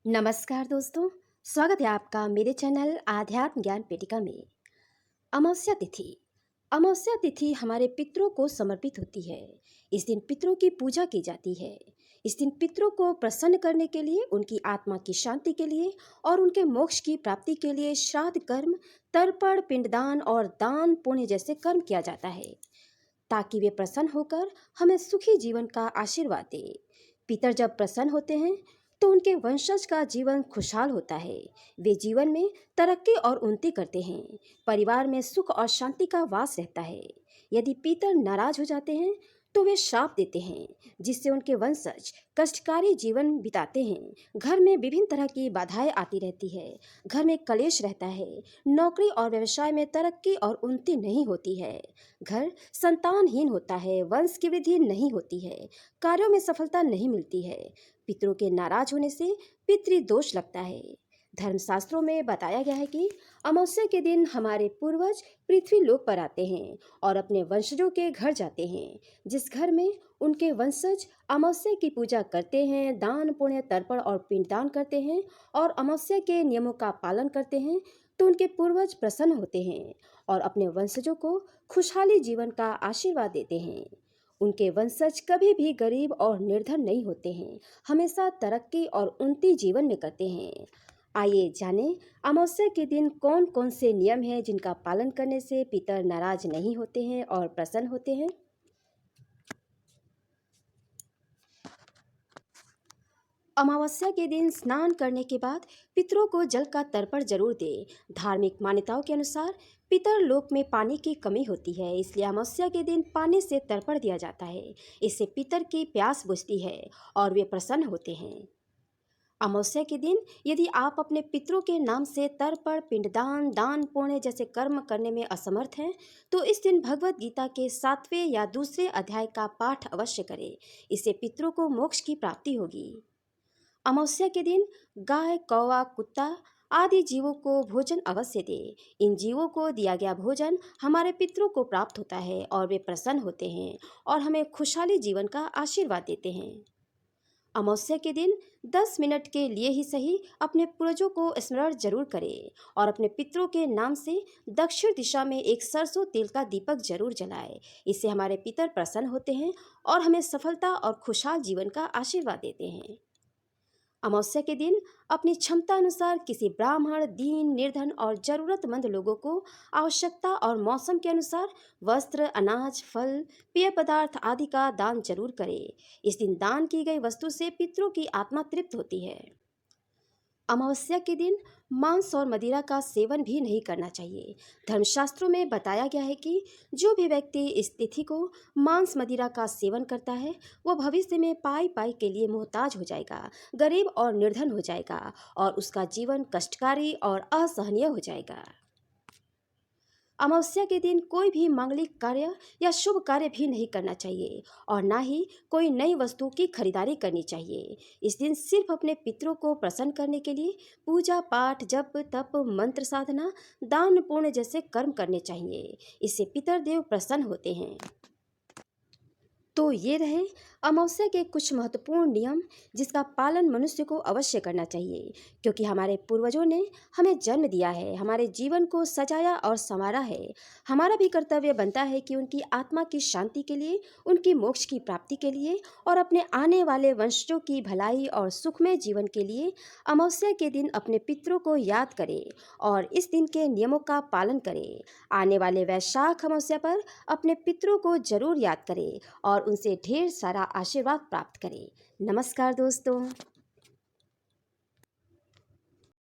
नमस्कार दोस्तों। स्वागत है आपका मेरे चैनल आध्यात्म ज्ञान पेटिका में। अमावस्या तिथि। अमावस्या तिथि हमारे पितरों को समर्पित होती है। इस दिन पितरों की पूजा की जाती है। इस दिन पितरों को प्रसन्न करने के लिए, उनकी आत्मा की शांति के लिए और उनके मोक्ष की प्राप्ति के लिए श्राद्ध कर्म, तर्पण, पिंडदान और दान पुण्य जैसे कर्म किया जाता है, ताकि वे प्रसन्न होकर हमें सुखी जीवन का आशीर्वाद दे। पितर जब प्रसन्न होते हैं तो उनके वंशज का जीवन खुशहाल होता है। वे जीवन में तरक्की और उन्नति करते हैं। परिवार में सुख और शांति का वास रहता है। यदि पितर नाराज हो जाते हैं तो वे श्राप देते हैं, जिससे उनके वंशज कष्टकारी जीवन बिताते हैं। घर में विभिन्न तरह की बाधाएं आती रहती है। घर में कलेश रहता है। नौकरी और व्यवसाय में तरक्की और उन्नति नहीं होती है। घर संतानहीन होता है। वंश की वृद्धि नहीं होती है। कार्यों में सफलता नहीं मिलती है। पितरों के नाराज होने से पितृदोष लगता है। धर्मशास्त्रों में बताया गया है कि अमावस्या के दिन हमारे पूर्वज पृथ्वी लोक पर आते हैं और अपने वंशजों के घर जाते हैं। जिस घर में उनके वंशज अमावस्या की पूजा करते हैं, दान पुण्य, तर्पण और पिंडदान करते हैं और अमावस्या के नियमों का पालन करते हैं, तो उनके पूर्वज प्रसन्न होते हैं और अपने वंशजों को खुशहाली जीवन का आशीर्वाद देते हैं। उनके वंशज कभी भी गरीब और निर्धन नहीं होते हैं, हमेशा तरक्की और उन्नति जीवन में करते हैं। आइए जानें अमावस्या के दिन कौन कौन से नियम हैं जिनका पालन करने से पितर नाराज नहीं होते हैं और प्रसन्न होते हैं। अमावस्या के दिन स्नान करने के बाद पितरों को जल का तर्पण जरूर दें। धार्मिक मान्यताओं के अनुसार पितर लोक में पानी की कमी होती है, इसलिए अमावस्या के दिन पानी से तर्पण दिया जाता है। इससे पितर की प्यास बुझती है और वे प्रसन्न होते हैं। अमावस्या के दिन यदि आप अपने पितरों के नाम से तर्पण, पिंडदान, दान पुण्य जैसे कर्म करने में असमर्थ हैं, तो इस दिन भगवत गीता के 7वें या दूसरे अध्याय का पाठ अवश्य करें। इससे पितरों को मोक्ष की प्राप्ति होगी। अमावस्या के दिन गाय, कौवा, कुत्ता आदि जीवों को भोजन अवश्य दें। इन जीवों को दिया गया भोजन हमारे पितरों को प्राप्त होता है और वे प्रसन्न होते हैं और हमें खुशहाली जीवन का आशीर्वाद देते हैं। अमावस्या के दिन 10 मिनट के लिए ही सही अपने पूर्वजों को स्मरण जरूर करें और अपने पितरों के नाम से दक्षिण दिशा में एक सरसों तेल का दीपक जरूर जलाएं। इससे हमारे पितर प्रसन्न होते हैं और हमें सफलता और खुशहाल जीवन का आशीर्वाद देते हैं। अमावस्या के दिन अपनी क्षमता अनुसार किसी ब्राह्मण, दीन, निर्धन और जरूरतमंद लोगों को आवश्यकता और मौसम के अनुसार वस्त्र, अनाज, फल, पेय पदार्थ आदि का दान जरूर करें। इस दिन दान की गई वस्तु से पितरों की आत्मा तृप्त होती है। अमावस्या के दिन मांस और मदिरा का सेवन भी नहीं करना चाहिए। धर्मशास्त्रों में बताया गया है कि जो भी व्यक्ति इस तिथि को मांस मदिरा का सेवन करता है, वह भविष्य में पाई पाई के लिए मोहताज हो जाएगा, गरीब और निर्धन हो जाएगा और उसका जीवन कष्टकारी और असहनीय हो जाएगा। अमावस्या के दिन कोई भी मांगलिक कार्य या शुभ कार्य भी नहीं करना चाहिए और ना ही कोई नई वस्तु की खरीदारी करनी चाहिए। इस दिन सिर्फ अपने पितरों को प्रसन्न करने के लिए पूजा पाठ, जप, तप, मंत्र साधना, दान पुण्य जैसे कर्म करने चाहिए। इससे पितर देव प्रसन्न होते हैं। तो ये रहे अमावस्या के कुछ महत्वपूर्ण नियम जिसका पालन मनुष्य को अवश्य करना चाहिए, क्योंकि हमारे पूर्वजों ने हमें जन्म दिया है, हमारे जीवन को सजाया और संवारा है। हमारा भी कर्तव्य बनता है कि उनकी आत्मा की शांति के लिए, उनकी मोक्ष की प्राप्ति के लिए और अपने आने वाले वंशजों की भलाई और सुखमय जीवन के लिए अमावस्या के दिन अपने पितरों को याद करें और इस दिन के नियमों का पालन करें। आने वाले वैशाख अमावस्या पर अपने पितरों को जरूर याद करें और उनसे ढेर सारा आशीर्वाद प्राप्त करें। नमस्कार दोस्तों।